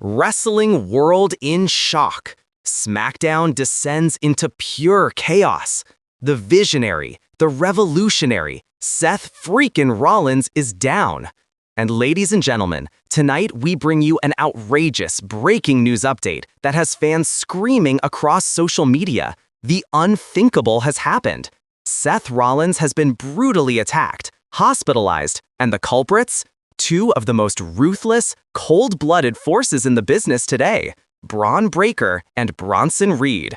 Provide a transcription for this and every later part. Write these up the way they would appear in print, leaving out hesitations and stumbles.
Wrestling world in shock. SmackDown descends into pure chaos. The visionary, the revolutionary, Seth "FREAKIN" Rollins is down. And ladies and gentlemen, tonight we bring you an outrageous breaking news update that has fans screaming across social media. The unthinkable has happened. Seth Rollins has been brutally attacked, hospitalized, and the culprits? Two of the most ruthless, cold-blooded forces in the business today, Bron Breakker and Bronson Reed.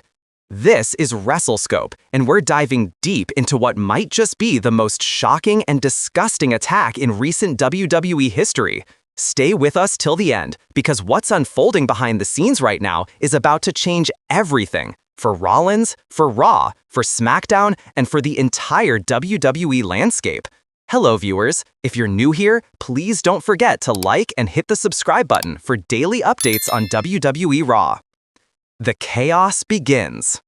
This is Wrestle Scope, and we're diving deep into what might just be the most shocking and disgusting attack in recent WWE history. Stay with us till the end, because what's unfolding behind the scenes right now is about to change everything. For Rollins, for Raw, for SmackDown, and for the entire WWE landscape. Hello viewers, if you're new here, please don't forget to like and hit the subscribe button for daily updates on WWE Raw. The chaos begins.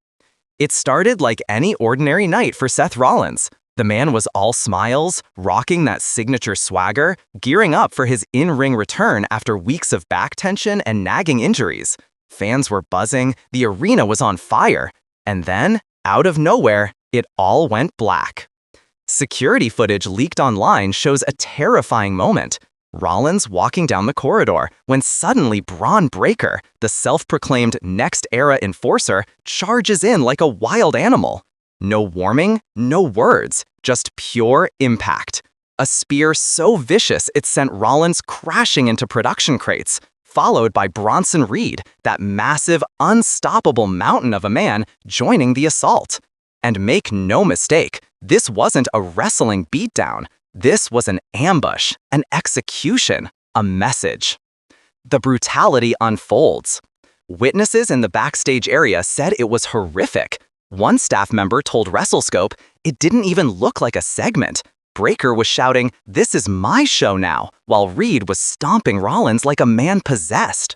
It started like any ordinary night for Seth Rollins. The man was all smiles, rocking that signature swagger, gearing up for his in-ring return after weeks of back tension and nagging injuries. Fans were buzzing, the arena was on fire, and then, out of nowhere, it all went black. Security footage leaked online shows a terrifying moment. Rollins walking down the corridor when suddenly Bron Breakker, the self-proclaimed next-era enforcer, charges in like a wild animal. No warming, no words, just pure impact. A spear so vicious it sent Rollins crashing into production crates, followed by Bronson Reed, that massive, unstoppable mountain of a man, joining the assault. And make no mistake, this wasn't a wrestling beatdown. This was an ambush, an execution, a message. The brutality unfolds. Witnesses in the backstage area said it was horrific. One staff member told Wrestle Scope it didn't even look like a segment. Breakker was shouting, "This is my show now," while Reed was stomping Rollins like a man possessed.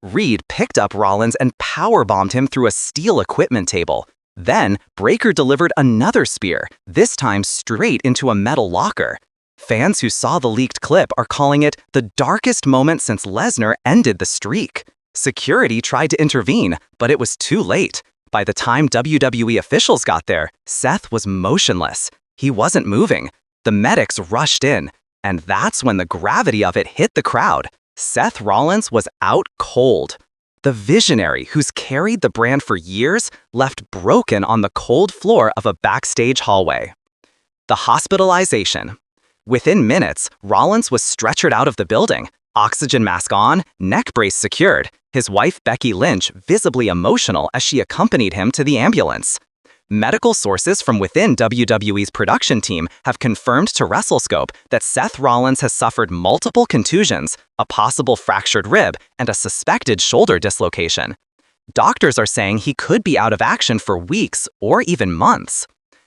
Reed picked up Rollins and powerbombed him through a steel equipment table. Then, Breakker delivered another spear, this time straight into a metal locker. Fans who saw the leaked clip are calling it the darkest moment since Lesnar ended the streak. Security tried to intervene, but it was too late. By the time WWE officials got there, Seth was motionless. He wasn't moving. The medics rushed in, and that's when the gravity of it hit the crowd. Seth Rollins was out cold. The visionary who's carried the brand for years left broken on the cold floor of a backstage hallway. The hospitalization. Within minutes, Rollins was stretchered out of the building, oxygen mask on, neck brace secured, his wife Becky Lynch visibly emotional as she accompanied him to the ambulance. Medical sources from within WWE's production team have confirmed to Wrestle Scope that Seth Rollins has suffered multiple contusions, a possible fractured rib, and a suspected shoulder dislocation. Doctors are saying he could be out of action for weeks or even months.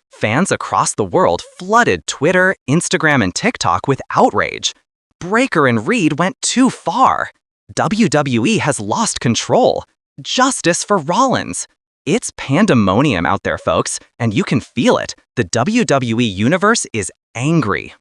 Fans across the world flooded Twitter, Instagram, and TikTok with outrage. Breakker and Reed went too far. WWE has lost control. Justice for Rollins. It's pandemonium out there, folks, and you can feel it. The WWE universe is angry.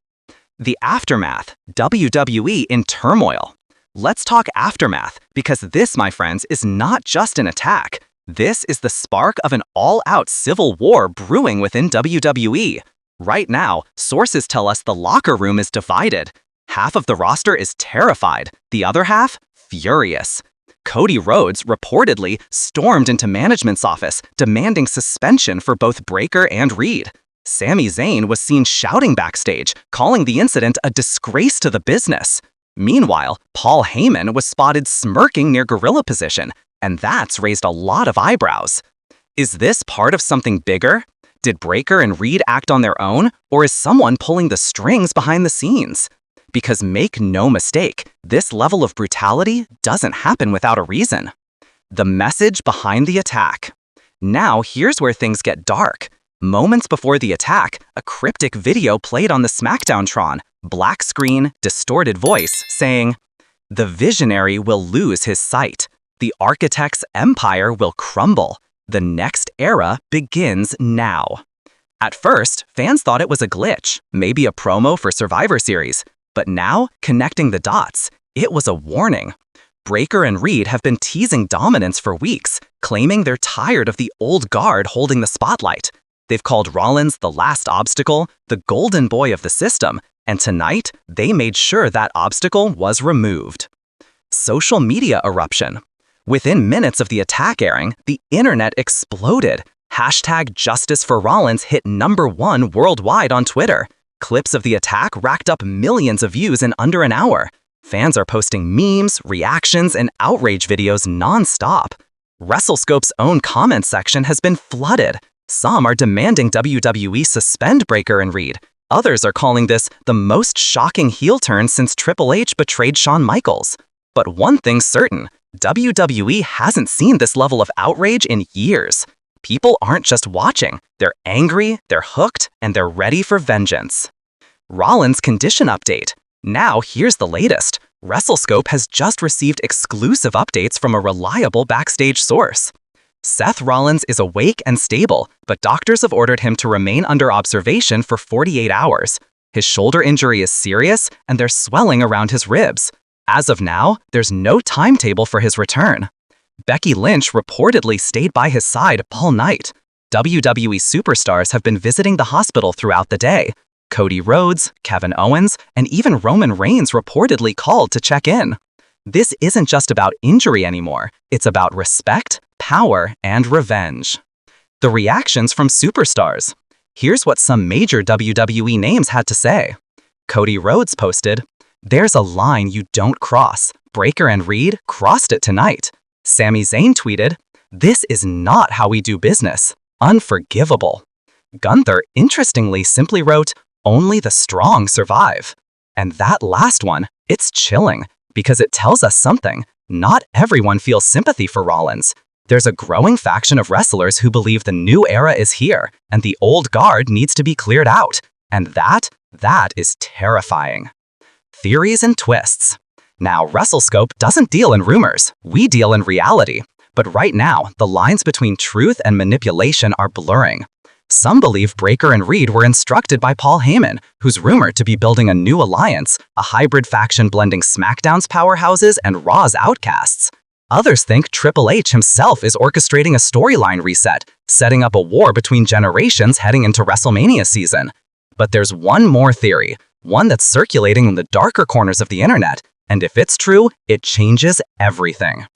The aftermath, WWE in turmoil. Let's talk aftermath, because this, my friends, is not just an attack. This is the spark of an all-out civil war brewing within WWE. Right now, sources tell us the locker room is divided. Half of the roster is terrified, the other half, furious. Cody Rhodes reportedly stormed into management's office, demanding suspension for both Breakker and Reed. Sami Zayn was seen shouting backstage, calling the incident a disgrace to the business. Meanwhile, Paul Heyman was spotted smirking near gorilla position, and that's raised a lot of eyebrows. Is this part of something bigger? Did Breakker and Reed act on their own, or is someone pulling the strings behind the scenes? Because make no mistake, this level of brutality doesn't happen without a reason. The message behind the attack. Now here's where things get dark. Moments before the attack, a cryptic video played on the SmackDown-tron, black screen, distorted voice, saying, "The visionary will lose his sight. The architect's empire will crumble. The next era begins now." At first, fans thought it was a glitch, maybe a promo for Survivor Series. But now, connecting the dots, it was a warning. Breaker and Reed have been teasing dominance for weeks, claiming they're tired of the old guard holding the spotlight. They've called Rollins the last obstacle, the golden boy of the system, and tonight, they made sure that obstacle was removed. Social media eruption. Within minutes of the attack airing, the internet exploded. Hashtag Justice for Rollins hit #1 worldwide on Twitter. Clips of the attack racked up millions of views in under an hour. Fans are posting memes, reactions, and outrage videos non-stop. Wrestle Scope's own comment section has been flooded. Some are demanding WWE suspend Breaker and Reed. Others are calling this the most shocking heel turn since Triple H betrayed Shawn Michaels. But one thing's certain, WWE hasn't seen this level of outrage in years. People aren't just watching, they're angry, they're hooked, and they're ready for vengeance. Rollins' condition update. Now here's the latest. Wrestle Scope has just received exclusive updates from a reliable backstage source. Seth Rollins is awake and stable, but doctors have ordered him to remain under observation for 48 hours. His shoulder injury is serious, and there's swelling around his ribs. As of now, there's no timetable for his return. Becky Lynch reportedly stayed by his side all night. WWE superstars have been visiting the hospital throughout the day. Cody Rhodes, Kevin Owens, and even Roman Reigns reportedly called to check in. This isn't just about injury anymore, it's about respect, power, and revenge. The reactions from superstars. Here's what some major WWE names had to say. Cody Rhodes posted, "There's a line you don't cross. Breaker and Reed crossed it tonight." Sami Zayn tweeted, "This is not how we do business. Unforgivable." Gunther interestingly simply wrote, "Only the strong survive." And that last one, it's chilling, because it tells us something. Not everyone feels sympathy for Rollins. There's a growing faction of wrestlers who believe the new era is here, and the old guard needs to be cleared out. And that is terrifying. Theories and twists. Now, Wrestle Scope doesn't deal in rumors, we deal in reality. But right now, the lines between truth and manipulation are blurring. Some believe Breaker and Reed were instructed by Paul Heyman, who's rumored to be building a new alliance, a hybrid faction blending SmackDown's powerhouses and Raw's outcasts. Others think Triple H himself is orchestrating a storyline reset, setting up a war between generations heading into WrestleMania season. But there's one more theory, one that's circulating in the darker corners of the internet, and if it's true, it changes everything.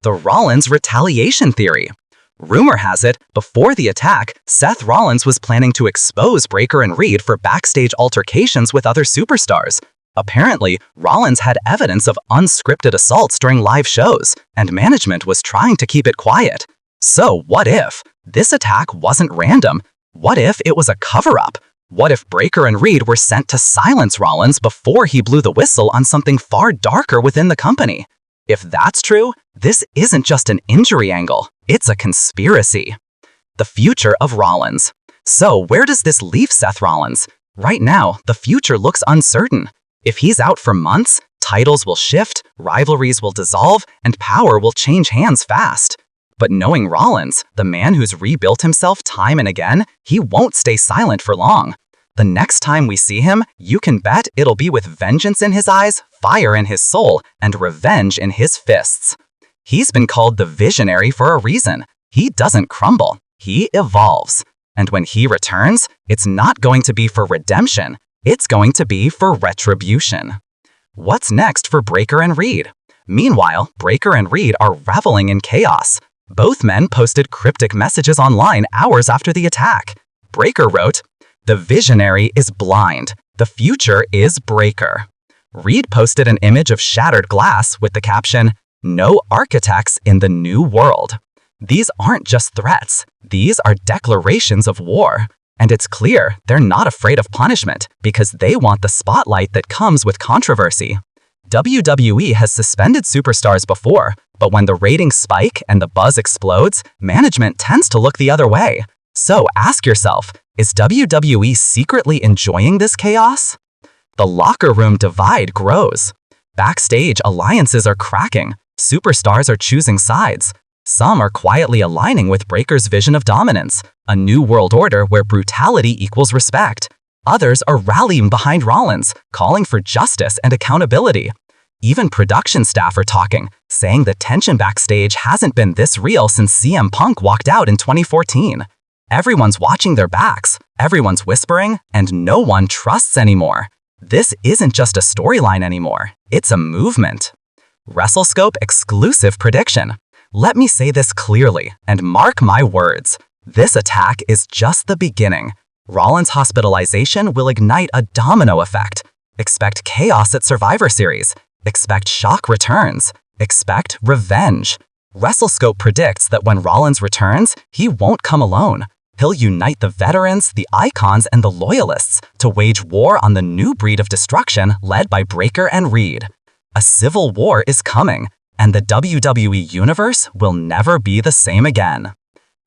The Rollins retaliation theory. Rumor has it, before the attack, Seth Rollins was planning to expose Breaker and Reed for backstage altercations with other superstars. Apparently, Rollins had evidence of unscripted assaults during live shows, and management was trying to keep it quiet. So what if this attack wasn't random? What if it was a cover-up? What if Breaker and Reed were sent to silence Rollins before he blew the whistle on something far darker within the company? If that's true, this isn't just an injury angle, it's a conspiracy. The future of Rollins. So where does this leave Seth Rollins? Right now, the future looks uncertain. If he's out for months, titles will shift, rivalries will dissolve, and power will change hands fast. But knowing Rollins, the man who's rebuilt himself time and again, he won't stay silent for long. The next time we see him, you can bet it'll be with vengeance in his eyes, fire in his soul, and revenge in his fists. He's been called the visionary for a reason. He doesn't crumble, he evolves. And when he returns, it's not going to be for redemption, it's going to be for retribution. What's next for Breaker and Reed? Meanwhile, Breaker and Reed are reveling in chaos. Both men posted cryptic messages online hours after the attack. Breaker wrote, "The visionary is blind. The future is Breaker." Reed posted an image of shattered glass with the caption, "No architects in the new world." These aren't just threats. These are declarations of war. And it's clear they're not afraid of punishment because they want the spotlight that comes with controversy. WWE has suspended superstars before, but when the ratings spike and the buzz explodes, management tends to look the other way. So ask yourself, is WWE secretly enjoying this chaos? The locker room divide grows. Backstage alliances are cracking. Superstars are choosing sides. Some are quietly aligning with Breaker's vision of dominance, a new world order where brutality equals respect. Others are rallying behind Rollins, calling for justice and accountability. Even production staff are talking, saying the tension backstage hasn't been this real since CM Punk walked out in 2014. Everyone's watching their backs, everyone's whispering, and no one trusts anymore. This isn't just a storyline anymore, it's a movement. Wrestle Scope exclusive prediction. Let me say this clearly, and mark my words. This attack is just the beginning. Rollins' hospitalization will ignite a domino effect. Expect chaos at Survivor Series. Expect shock returns. Expect revenge. Wrestle Scope predicts that when Rollins returns, he won't come alone. He'll unite the veterans, the icons, and the loyalists to wage war on the new breed of destruction led by Breakker and Reed. A civil war is coming, and the WWE Universe will never be the same again.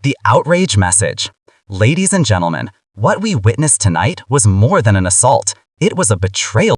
The outrage message. Ladies and gentlemen, what we witnessed tonight was more than an assault. It was a betrayal.